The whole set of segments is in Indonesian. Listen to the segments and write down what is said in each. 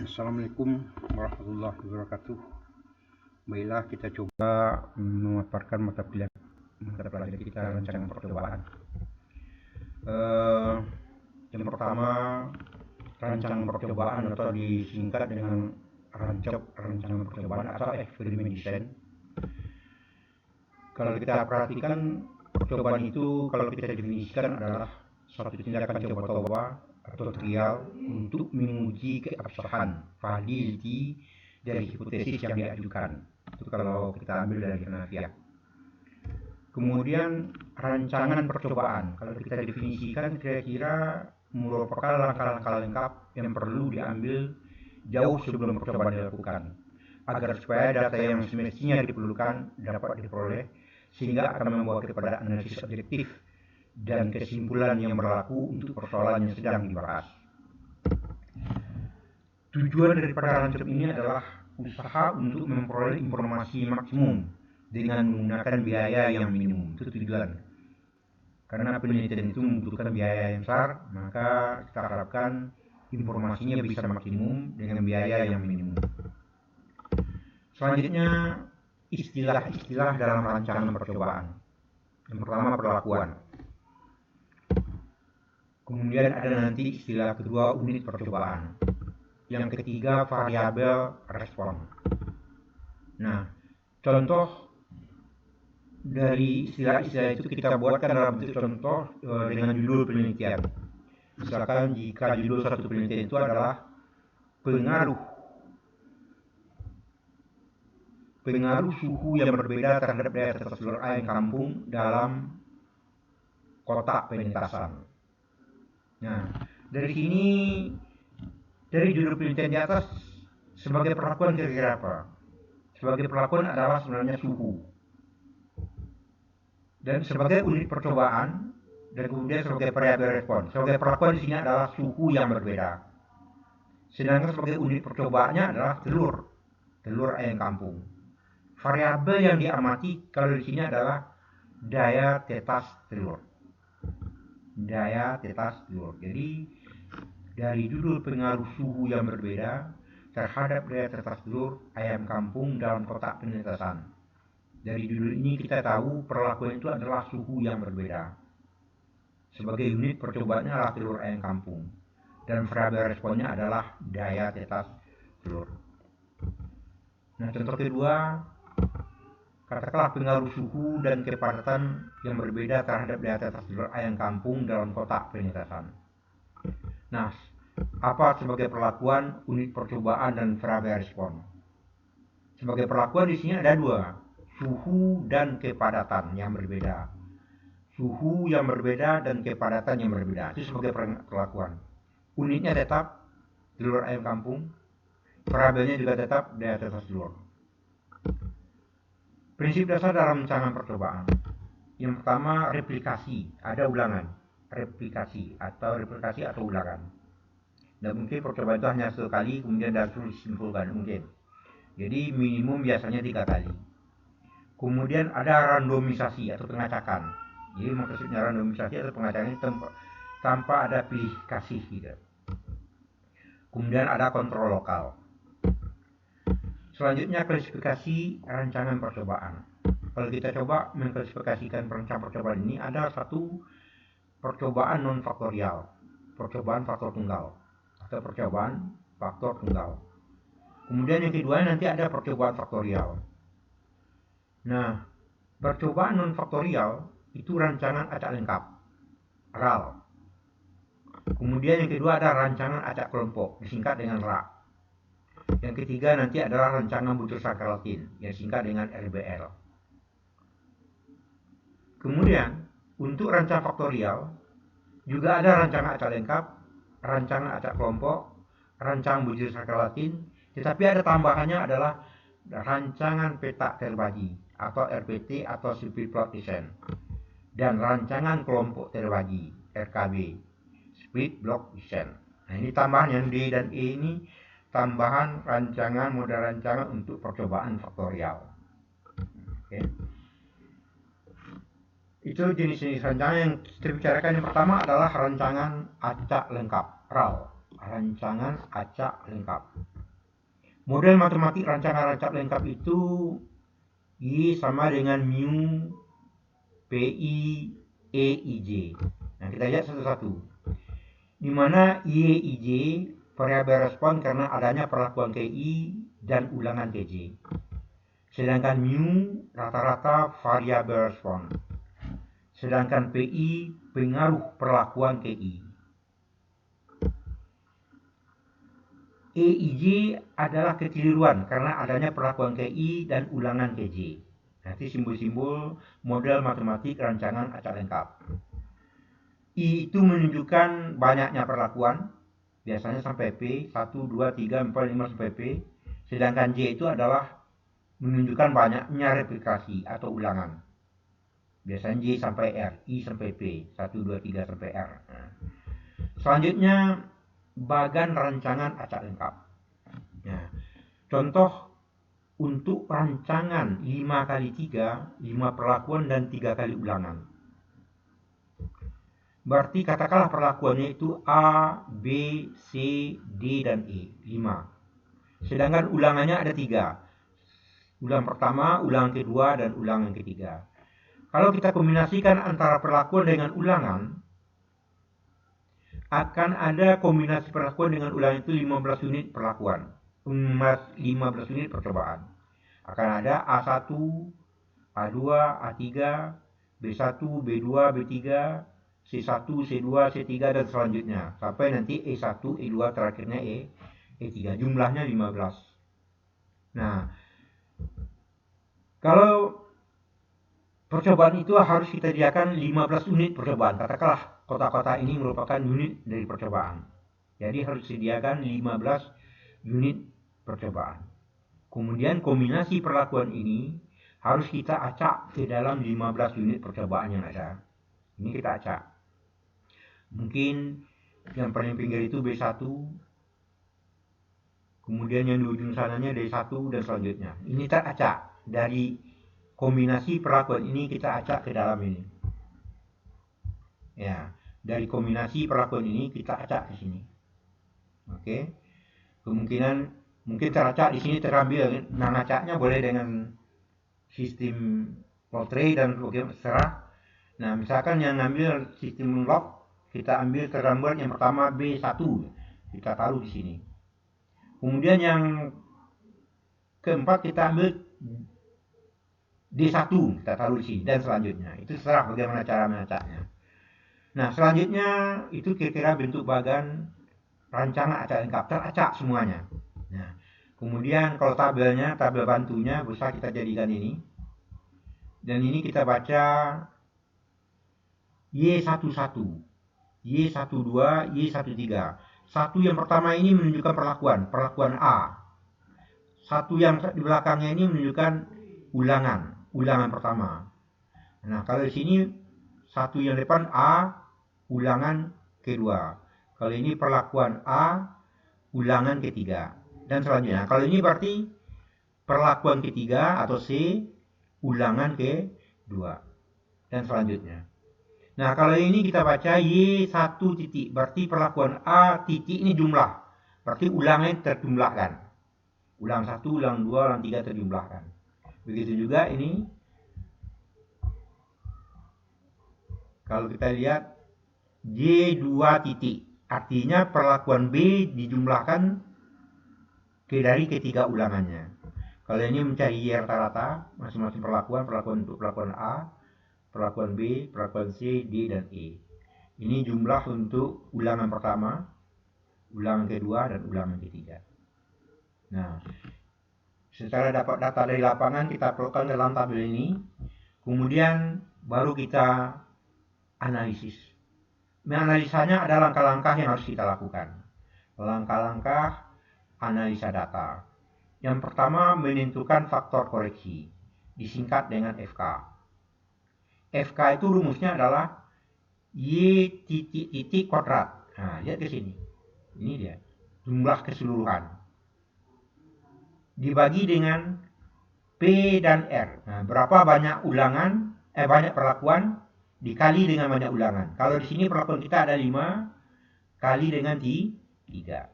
Assalamualaikum warahmatullahi wabarakatuh. Baiklah, kita coba memaparkan mata pelajaran kita rancangan percobaan. Yang pertama, rancangan percobaan atau disingkat dengan rancangan percobaan atau eksperimen desain. Kalau kita perhatikan, percobaan itu kalau kita definisikan adalah suatu tindakan coba-coba atau trial untuk menguji keabsahan validity dari hipotesis yang diajukan. Itu kalau kita ambil dari Hanafiah. Kemudian rancangan percobaan, kalau kita definisikan kira-kira merupakan langkah-langkah lengkap yang perlu diambil jauh sebelum percobaan dilakukan, agar supaya data yang semestinya diperlukan dapat diperoleh, sehingga akan membawa kepada analisis objektif dan kesimpulan yang berlaku untuk persoalan yang sedang dibahas. Tujuan daripada rancang ini adalah usaha untuk memperoleh informasi maksimum dengan menggunakan biaya yang minimum. Itu tujuan. Karena penelitian itu membutuhkan biaya yang besar, maka kita harapkan informasinya bisa maksimum dengan biaya yang minimum. Selanjutnya, istilah-istilah dalam rancangan percobaan. Yang pertama, perlakuan. Kemudian ada nanti istilah kedua, unit percobaan. Yang ketiga, variabel respon. Nah, contoh dari istilah-istilah itu kita buatkan dalam bentuk contoh dengan judul penelitian. Misalkan jika judul satu penelitian itu adalah pengaruh suhu yang berbeda terhadap daya tata seluruh air kampung dalam kotak penetasan. Nah, dari sini, dari judul penelitian di atas, sebagai perlakuan kira-kira apa? Sebagai perlakuan adalah sebenarnya suhu. Dan sebagai unit percobaan, dan kemudian sebagai variabel respon. Sebagai perlakuan di sini adalah suhu yang berbeda. Sedangkan sebagai unit percobaannya adalah telur ayam kampung. Variabel yang diamati kalau di sini adalah daya tetas telur. Jadi dari judul pengaruh suhu yang berbeda terhadap daya tetas telur ayam kampung dalam kotak penetasan. Dari judul ini kita tahu perlakuan itu adalah suhu yang berbeda. Sebagai unit percobaannya adalah telur ayam kampung. Dan variabel responnya adalah daya tetas telur. Nah, contoh kedua, katakanlah pengaruh suhu dan kepadatan yang berbeda terhadap daya tetas telur ayam kampung dalam kotak penetasan. Nah, apa sebagai perlakuan, unit percobaan, dan variabel respon? Sebagai perlakuan di sini ada dua, suhu dan kepadatan yang berbeda. Suhu yang berbeda dan kepadatan yang berbeda. Itu sebagai perlakuan. Unitnya tetap telur ayam kampung, variabelnya juga tetap daya tetas telur. Prinsip dasar dalam rancangan percobaan. Yang pertama, replikasi, ada ulangan. Replikasi atau ulangan. Dan mungkin percobaan itu hanya sekali, kemudian langsung disimpulkan, mungkin. Jadi minimum biasanya 3 kali. Kemudian ada randomisasi atau pengacakan. Jadi maksudnya randomisasi atau pengacakan tanpa ada pilih kasih gitu. Kemudian ada kontrol lokal. Selanjutnya, klasifikasi rancangan percobaan. Kalau kita coba mengklasifikasikan rancangan percobaan ini, ada satu percobaan non faktorial, percobaan faktor tunggal atau percobaan faktor tunggal. Kemudian yang kedua nanti ada percobaan faktorial. Nah, percobaan non faktorial itu rancangan acak lengkap, RAL. Kemudian yang kedua ada rancangan acak kelompok, disingkat dengan RA. Yang ketiga nanti adalah rancangan butir sakralatin, yang singkat dengan RBL. Kemudian untuk rancangan faktorial juga ada rancangan acak lengkap, rancangan acak kelompok, rancangan butir sakralatin, tetapi ada tambahannya adalah rancangan peta terbagi atau RPT atau split plot design, dan rancangan kelompok terbagi RKB, split block design. Nah, ini tambahan yang D dan E ini tambahan model rancangan untuk percobaan faktorial. Oke. Itu jenis-jenis rancangan yang kita bicarakan. Yang pertama adalah rancangan acak lengkap, RAL, rancangan acak lengkap. Model matematik rancangan acak lengkap itu Y sama dengan mu PI EIJ. Nah, kita lihat satu-satu. Di mana YIJ variabel respon karena adanya perlakuan KI dan ulangan KJ. Sedangkan mu rata-rata variabel respon. Sedangkan PI pengaruh perlakuan KI. EIJ adalah kekeliruan karena adanya perlakuan KI dan ulangan KJ. Nanti simbol-simbol model matematik rancangan acak lengkap. I itu menunjukkan banyaknya perlakuan, biasanya sampai P, 1, 2, 3, 4, 5 sampai P. Sedangkan J itu adalah menunjukkan banyaknya replikasi atau ulangan. Biasanya J sampai R, I sampai P, 1, 2, 3 sampai R. Nah. Selanjutnya, bagan rancangan acak lengkap. Nah, contoh untuk rancangan 5 kali 3, 5 perlakuan dan 3 kali ulangan. Berarti katakanlah perlakuannya itu A, B, C, D, dan E. 5. Sedangkan ulangannya ada 3. Ulang pertama, ulang kedua, dan ulangan ketiga. Kalau kita kombinasikan antara perlakuan dengan ulangan, akan ada kombinasi perlakuan dengan ulangan itu 15 unit perlakuan. 15 unit percobaan. Akan ada A1, A2, A3, B1, B2, B3, C1, C2, C3, dan selanjutnya. Sampai nanti E1, E2, terakhirnya E3. Jumlahnya 15. Nah, kalau percobaan itu harus kita sediakan 15 unit percobaan. Katakanlah kotak-kotak ini merupakan unit dari percobaan. Jadi harus disediakan 15 unit percobaan. Kemudian kombinasi perlakuan ini harus kita acak ke dalam 15 unit percobaan yang ada. Ini kita acak. Mungkin yang paling pinggir itu B1, kemudian yang di ujung sananya D1 dan selanjutnya. Ini kita acak. Dari kombinasi perlakuan ini kita acak ke dalam ini. Ya, dari kombinasi perlakuan ini kita acak ke sini. Oke. Kemungkinan mungkin teracak di sini terambil. Nah, acaknya boleh dengan sistem portrait dan serah. Nah, misalkan yang ngambil sistem log, kita ambil tergambar yang pertama B1, kita taruh di sini. Kemudian yang keempat kita ambil D1, kita taruh di sini, dan selanjutnya. Itu serah bagaimana cara mengacaknya. Nah, selanjutnya itu kira-kira bentuk bagan rancangan acak lengkap, teracak semuanya. Nah, kemudian kalau tabelnya, tabel bantunya bisa kita jadikan ini. Dan ini kita baca Y11, Y12, Y13. Satu yang pertama ini menunjukkan perlakuan A. Satu yang di belakangnya ini menunjukkan ulangan pertama. Nah, kalau di sini satu yang depan A, ulangan kedua. Kalau ini perlakuan A, ulangan ketiga. Dan selanjutnya. Kalau ini berarti perlakuan ketiga atau C, ulangan kedua. Dan selanjutnya. Nah, kalau ini kita baca Y1 titik. Berarti perlakuan A titik ini jumlah. Berarti ulangan terjumlahkan. Ulang 1, ulang 2, ulang 3 terjumlahkan. Begitu juga ini. Kalau kita lihat J2 titik. Artinya perlakuan B dijumlahkan dari ketiga ulangannya. Kalau ini mencari Y rata-rata, masing-masing perlakuan untuk perlakuan A, perlakuan B, perlakuan C, D, dan E. Ini jumlah untuk ulangan pertama, ulangan kedua, dan ulangan ketiga. Nah, secara dapat data dari lapangan kita perlukan dalam tabel ini. Kemudian baru kita analisis. Menganalisanya ada langkah-langkah yang harus kita lakukan. Langkah-langkah analisa data. Yang pertama, menentukan faktor koreksi, disingkat dengan FK. FK itu rumusnya adalah Y titik kuadrat. Nah, lihat ke sini. Ini dia, jumlah keseluruhan. Dibagi dengan P dan R. Nah, berapa banyak ulangan, banyak perlakuan dikali dengan banyak ulangan. Kalau di sini perlakuan kita ada 5 kali dengan 3.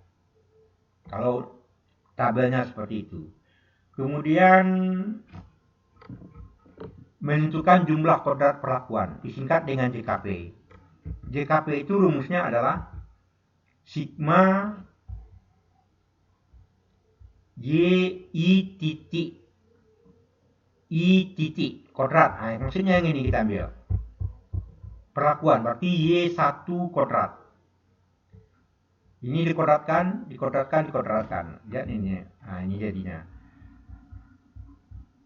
Kalau tabelnya seperti itu. Kemudian menentukan jumlah kodrat perlakuan, disingkat dengan JKP. JKP itu rumusnya adalah sigma Y I titik kodrat. Nah, maksudnya yang ini kita ambil. Perlakuan berarti Y1 kodrat. Ini dikodratkan. Lihat ini. Nah, ini jadinya.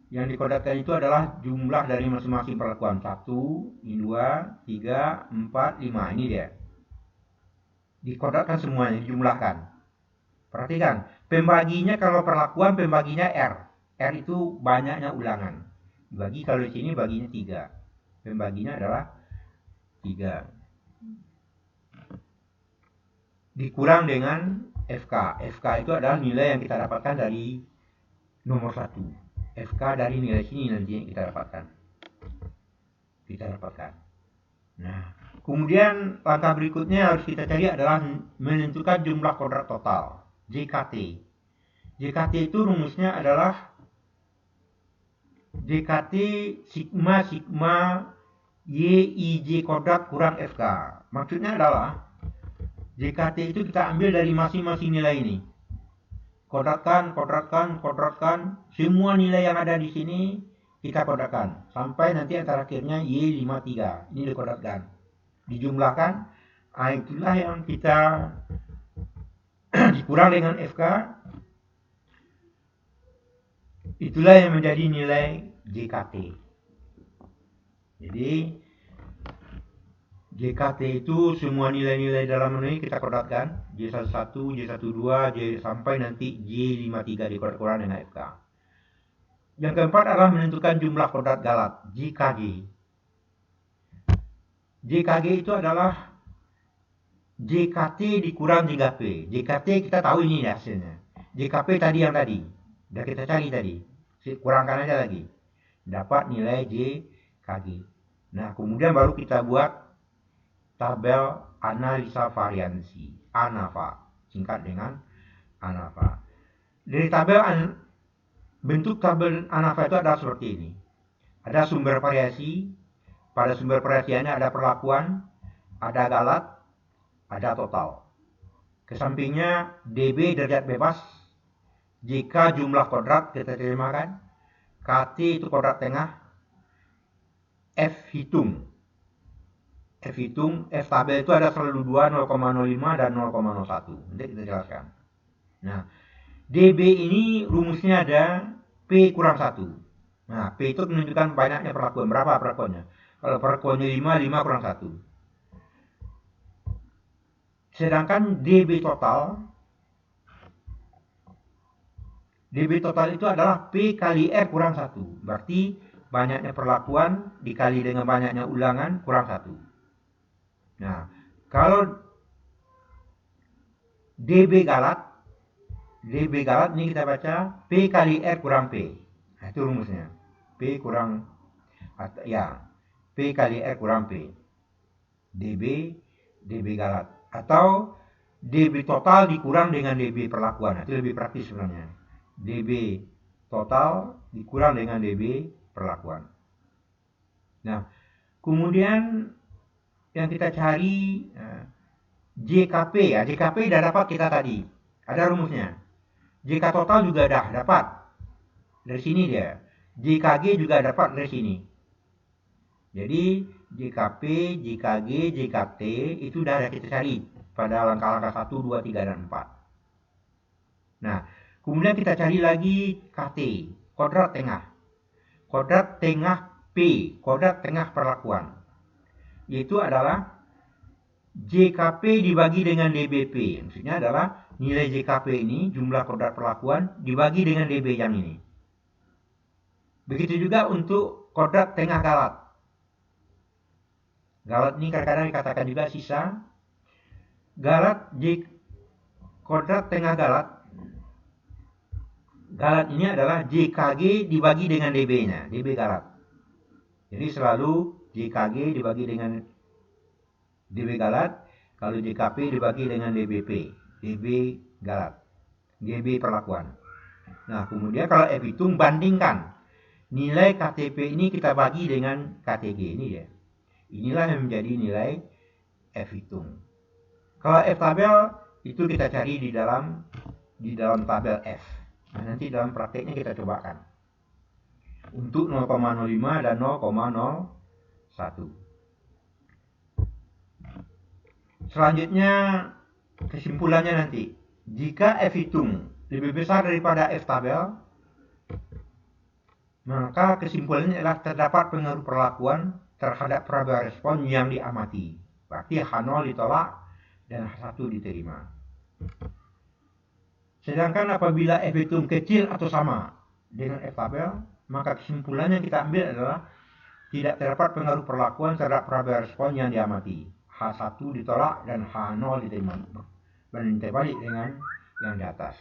Yang dikodratkan itu adalah jumlah dari masing-masing perlakuan. 1, 2, 3, 4, 5. Ini dia. Dikodratkan semuanya, dijumlahkan. Perhatikan, pembaginya kalau perlakuan pembaginya R. R itu banyaknya ulangan. Dibagi kalau di sini baginya 3. Pembaginya adalah 3. Dikurang dengan FK. FK itu adalah nilai yang kita dapatkan dari nomor 1. FK dari nilai sini nanti yang kita dapatkan. Nah, kemudian langkah berikutnya harus kita cari adalah menentukan jumlah kodrat total, JKT. JKT itu rumusnya adalah JKT sigma YIJ kodrat kurang FK. Maksudnya adalah JKT itu kita ambil dari masing-masing nilai ini. Kodratkan. Semua nilai yang ada di sini kita kodratkan. Sampai nanti antara akhirnya Y53. Ini dikodratkan. Dijumlahkan. Nah, itulah yang kita dikurang dengan FK. Itulah yang menjadi nilai JKT. Jadi JKT itu semua nilai-nilai dalam menu ini kita kodratkan. J11, J12, sampai nanti J53 dikodrat dengan FK. Yang keempat adalah menentukan jumlah kodrat galat, JKG. JKG itu adalah JKT dikurang JKP. JKT kita tahu ini hasilnya. JKP tadi yang tadi. Sudah kita cari tadi. Kurangkan aja lagi. Dapat nilai JKG. Nah, kemudian baru kita buat tabel analisa variansi, ANAVA, singkat dengan ANAVA. Dari bentuk tabel ANAVA itu ada seperti ini. Ada sumber variasi, pada sumber variasinya ada perlakuan, ada galat, ada total. Kesampingnya DB derajat bebas, JK jumlah kodrat kita terjemahkan, KT itu kodrat tengah, F hitung, F tabel itu ada selalu 2, 0,05 dan 0,01. Nanti kita jelaskan. Nah, DB ini rumusnya ada P kurang 1. Nah, P itu menunjukkan banyaknya perlakuan. Berapa perlakuannya? Kalau perlakuannya 5, 5 kurang 1. Sedangkan DB total itu adalah P kali R kurang 1. Berarti banyaknya perlakuan dikali dengan banyaknya ulangan kurang 1. Nah, kalau DB galat ini kita baca P kali R kurang P. Nah, itu rumusnya. P kali R kurang P. DB galat. Atau DB total dikurang dengan DB perlakuan. Nah, itu lebih praktis sebenarnya. DB total dikurang dengan DB perlakuan. Nah, kemudian yang kita cari JKP ya. JKP sudah dapat kita tadi. Ada rumusnya. JK total juga dah dapat. Dari sini dia. JKG juga dapat dari sini. Jadi JKP, JKG, JKT itu sudah kita cari pada langkah-langkah 1, 2, 3, dan 4. Nah, kemudian kita cari lagi KT, kodrat tengah. Kodrat tengah P, kodrat tengah perlakuan. Yaitu adalah JKP dibagi dengan DBP. Maksudnya adalah nilai JKP ini, jumlah kodrat perlakuan, dibagi dengan DB yang ini. Begitu juga untuk kodrat tengah galat. Galat ini kadang-kadang dikatakan juga sisa. Kodrat tengah galat. Galat ini adalah JKG dibagi dengan DB-nya, DB galat. Jadi selalu JKG dibagi dengan DB galat, kalau JKP dibagi dengan DBP, DB galat. GB perlakuan. Nah, kemudian kalau F hitung bandingkan nilai KTP ini kita bagi dengan KTG ini ya. Inilah yang menjadi nilai F hitung. Kalau F tabel itu kita cari di dalam tabel F. Nah, nanti dalam prakteknya kita cobakan. Untuk 0,05 dan 0,01. Selanjutnya kesimpulannya nanti. Jika F hitung lebih besar daripada F tabel, maka kesimpulannya adalah terdapat pengaruh perlakuan terhadap variabel respon yang diamati. Berarti H0 ditolak dan H1 diterima. Sedangkan apabila F hitung kecil atau sama dengan F tabel, maka kesimpulan yang kita ambil adalah tidak terdapat pengaruh perlakuan terhadap variabel respon yang diamati. H1 ditolak dan H0 diterima. Banding terbalik dengan yang di atas.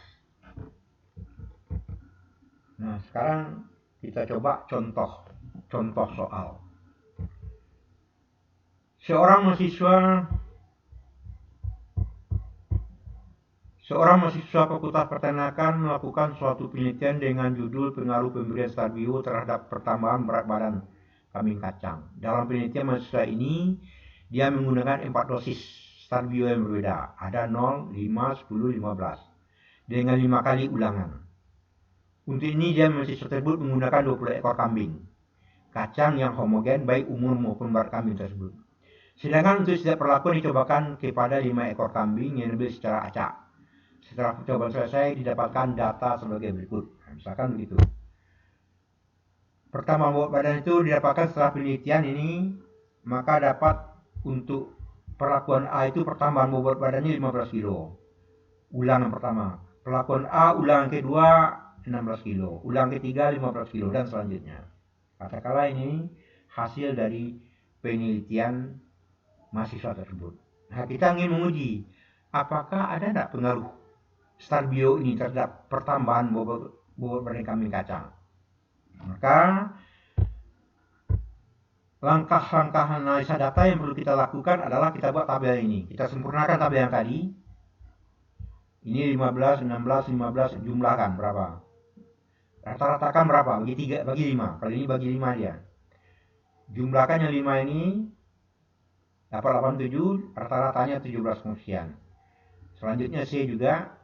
Nah, sekarang kita coba contoh soal. Seorang mahasiswa Fakultas Peternakan melakukan suatu penelitian dengan judul pengaruh pemberian Starbio terhadap pertambahan berat badan kambing kacang. Dalam penelitian mahasiswa ini, dia menggunakan 4 dosis Starbio yang berbeda. Ada 0, 5, 10, 15. Dengan 5 kali ulangan. Untuk ini dia mahasiswa tersebut menggunakan 20 ekor kambing kacang yang homogen baik umur maupun berat kambing tersebut. Sedangkan untuk setiap perlakuan dicobakan kepada 5 ekor kambing yang diambil secara acak. Setelah percobaan selesai didapatkan data sebagai berikut. Nah, misalkan begitu. Pertama bobot badan itu didapatkan setelah penelitian ini, maka dapat untuk perlakuan A itu pertambahan bobot badannya 15 kilo. Ulangan pertama. Perlakuan A ulangan kedua 16 kilo. Ulangan ketiga 15 kilo dan selanjutnya. Katakanlah ini hasil dari penelitian mahasiswa tersebut. Nah, kita ingin menguji apakah ada tidak pengaruh Starbio ini terhadap pertambahan bobot badan kambing kacang. Maka langkah-langkah analisa data yang perlu kita lakukan adalah kita buat tabel ini. Kita sempurnakan tabel yang tadi. Ini 15, 16, 15 jumlahkan berapa? Rata-ratakan berapa? Bagi 5. Kali ini bagi 5 dia. Jumlahkan yang 5 ini dapat 87, rata-ratanya 17 sekian. Selanjutnya C juga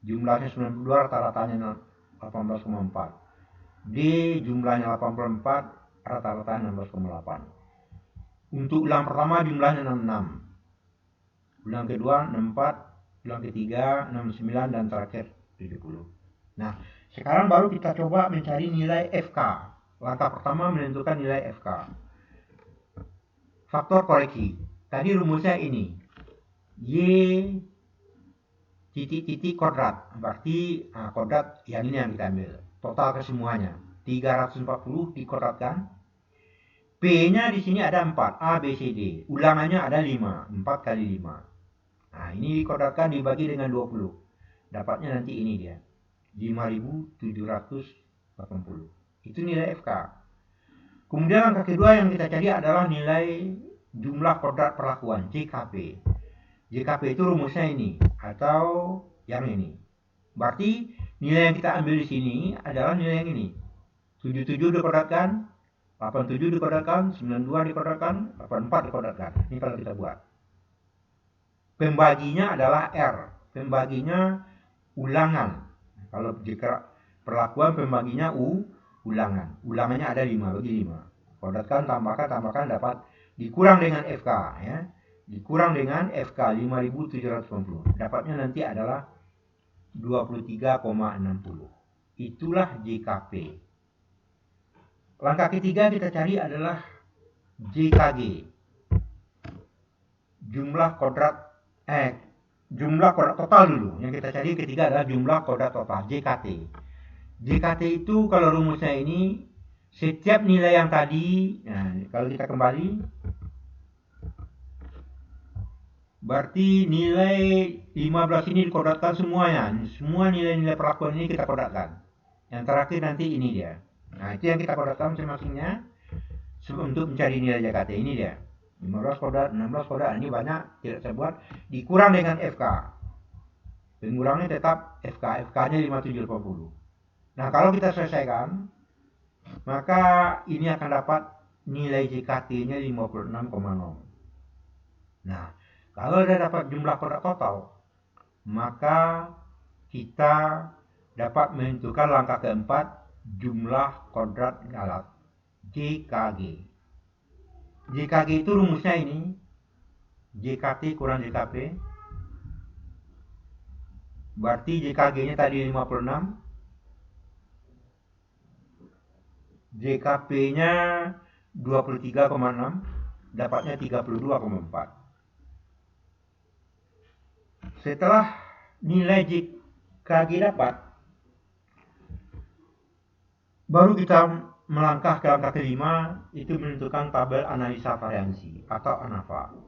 jumlahnya 92, rata-ratanya 18,4. D jumlahnya 84, rata-ratanya 16,8. Untuk ulang pertama jumlahnya 66. Ulang kedua 64, ulang ketiga 69 dan terakhir 70. Nah, sekarang baru kita coba mencari nilai FK. Langkah pertama menentukan nilai FK. Faktor koreksi. Tadi rumusnya ini. Y titik kodrat. Berarti kodrat yang ini yang kita ambil. Total kesemuanya. 340 dikodratkan. P-nya di sini ada 4. A, B, C, D. Ulangannya ada 5. 4 kali 5. Nah, ini dikodratkan dibagi dengan 20. Dapatnya nanti ini dia. 5.780. Itu nilai FK. Kemudian langkah kedua yang kita cari adalah nilai jumlah kodrat perlakuan, JKP. JKP itu rumusnya ini atau yang ini. Berarti nilai yang kita ambil di sini adalah nilai yang ini. 77 dikodratkan, 87 dikodratkan, 92 dikodratkan, 84 dikodratkan. Ini kalau kita buat. Pembaginya adalah R. Pembaginya ulangan. Kalau jika perlakuan pembaginya ulangan. Ulangannya ada 5 bagi 5. Kodratkan, tambahkan dapat dikurang dengan FK ya. Dikurang dengan FK 5.780. Dapatnya nanti adalah 23,60. Itulah JKP. Langkah ketiga kita cari adalah JKG. Jumlah kodrat total dulu. Yang kita cari ketiga adalah jumlah kodrat total, JKT. JKT itu kalau rumusnya ini setiap nilai yang tadi, nah kalau kita kembali, berarti nilai 15 ini dikodratkan semuanya. Semua nilai-nilai perlakuan ini kita kodratkan. Yang terakhir nanti ini dia. Nah itu yang kita kodratkan masing-masingnya untuk mencari nilai JKT. Ini dia. 15 kodrat, 16 kodrat, ini banyak tidak saya buat. Dikurang dengan FK. Pengurangnya tetap FK-nya 5780. Nah, kalau kita selesaikan, maka ini akan dapat nilai JKT-nya 56,0. Nah, kalau sudah dapat jumlah produk total, maka kita dapat menentukan langkah keempat, jumlah kodrat galat, JKG. JKG itu rumusnya ini, JKT kurang JKP, berarti JKG-nya tadi 56, JKP-nya 23,6, dapatnya 32,4. Setelah nilai JKG dapat, baru kita melangkah ke langkah kelima, itu menentukan tabel analisa variansi atau ANAVA.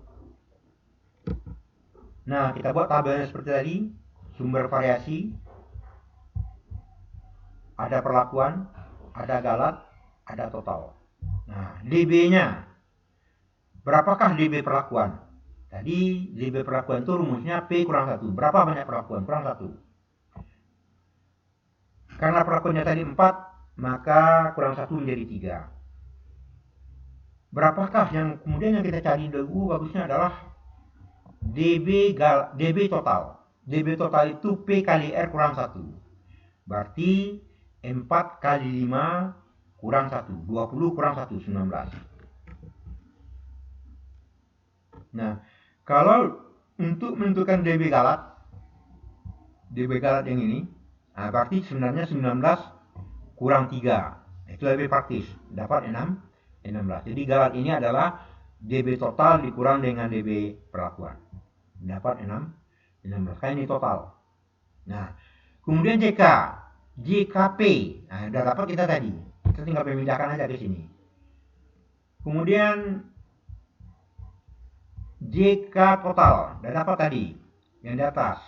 Nah, kita buat tabelnya seperti tadi, sumber variasi, ada perlakuan, ada galat, ada total. Nah, DB-nya, berapakah DB perlakuan? Tadi DB perlakuan itu rumusnya P kurang 1. Berapa banyak perlakuan? Kurang 1. Karena perlakuannya tadi 4, maka kurang 1 menjadi 3. Berapakah yang kemudian yang kita cari dulu bagusnya adalah DB total. DB total itu P kali R kurang 1. Berarti 4 kali 5 kurang 1. 20 kurang 1, 19. Nah, kalau untuk menentukan DB galat yang ini, nah berarti sebenarnya 19 kurang 3. Itu lebih praktis. Dapat 16. Jadi galat ini adalah DB total dikurang dengan DB perlakuan. Dapat 16. Kan ini total. Nah, kemudian JKP. Nah, udah dapat kita tadi. Kita tinggal pemindahkan aja ke sini. Kemudian JK total. Udah dapat tadi. Yang di atas.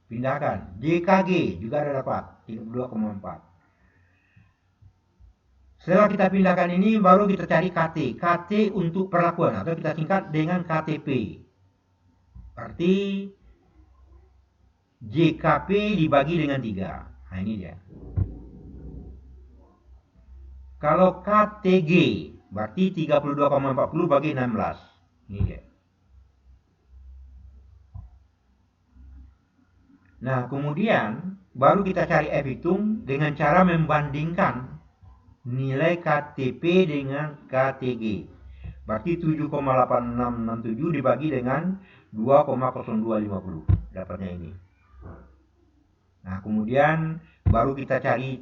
Pindahkan. JKG juga ada dapat. 32,4. Setelah kita pindahkan ini, baru kita cari KT. KT untuk perlakuan, atau kita singkat dengan KTP. Berarti JKP dibagi dengan 3. Nah, ini dia. Kalau KTG, berarti 32,40 bagi 16. Ini dia. Nah, kemudian baru kita cari F hitung dengan cara membandingkan nilai KTP dengan KTG. Berarti 7,8667 dibagi dengan 2,0250. Dapatnya ini. Nah, kemudian baru kita cari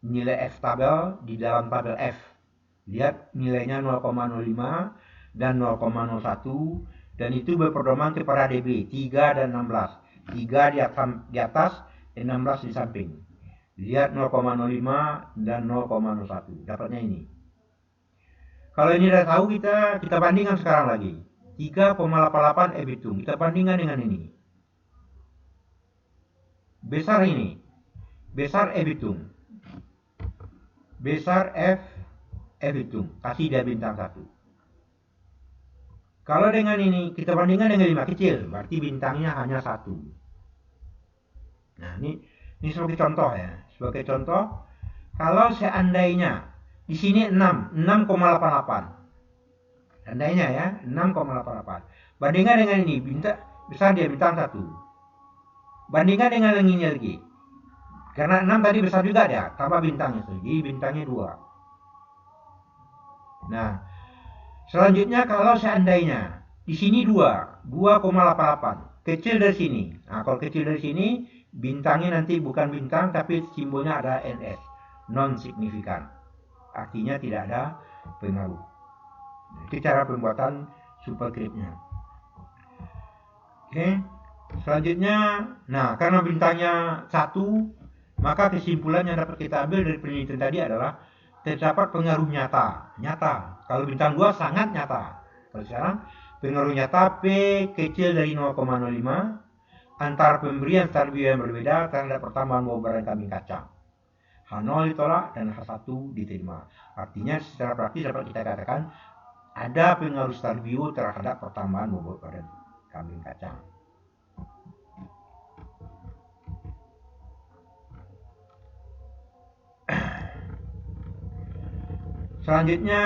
nilai F tabel di dalam tabel F. Lihat nilainya 0,05 dan 0,01 dan itu berpedoman kepada DB 3 dan 16. 3 di atas, 16 di samping. Lihat 0,05 dan 0,01. Dapatnya ini. Kalau ini udah tahu, kita bandingkan sekarang lagi. 3,88 F hitung. Kita bandingkan dengan ini. Besar ini. Besar F hitung. Besar F hitung. Kasih dia bintang 1. Kalau dengan ini, kita bandingkan dengan 5 kecil. Berarti bintangnya hanya 1. Nah, ini sebagai contoh ya. Sebagai contoh, kalau seandainya di sini 6,88. Seandainya ya, 6,88. Bandingkan dengan ini, besar dia bintang 1. Bandingkan dengan yang ini lagi. Karena 6 tadi besar juga dia, tambah bintangnya. Jadi bintangnya 2. Nah, selanjutnya kalau seandainya di sini 2,88. Kecil dari sini. Nah, kalau kecil dari sini, bintangnya nanti bukan bintang, tapi simbolnya ada NS. Non-signifikan. Artinya tidak ada pengaruh. Itu cara pembuatan superscriptnya. Oke. Selanjutnya, nah karena bintangnya 1, maka kesimpulan yang dapat kita ambil dari penelitian tadi adalah terdapat pengaruh nyata. Kalau bintang 2 sangat nyata. Kalau sekarang pengaruh nyata P kecil dari 0,05 antara pemberian starbio yang berbeda terhadap pertambahan bobot badan kambing kacang. H0 ditolak dan H1 diterima. Artinya secara praktis dapat kita katakan ada pengaruh starbio terhadap pertambahan bobot badan kambing kacang. Selanjutnya,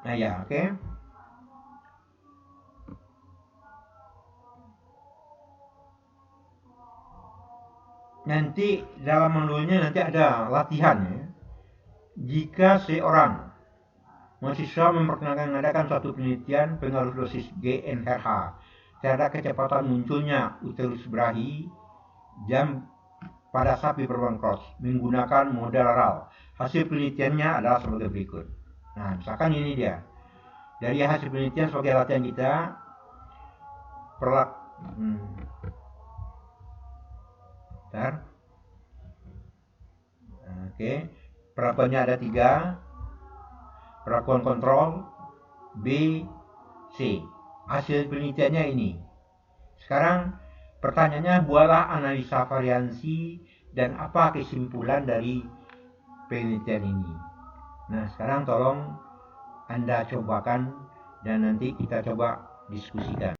nah ya, oke. Nanti dalam modulnya nanti ada latihan ya. Jika seorang mahasiswa mengadakan suatu penelitian pengaruh dosis GnRH terhadap kecepatan munculnya uterus berahi jam pada sapi beruang cross menggunakan model RAL. Hasil penelitiannya adalah sebagai berikut. Nah, misalkan ini dia. Dari hasil penelitian sebagai latihan kita, perlakuannya ada 3. Perlakuan kontrol B, C. Hasil penelitiannya ini. Sekarang pertanyaannya, buatlah analisa variansi dan apa kesimpulan dari penelitian ini. Nah, sekarang tolong Anda cobakan dan nanti kita coba diskusikan.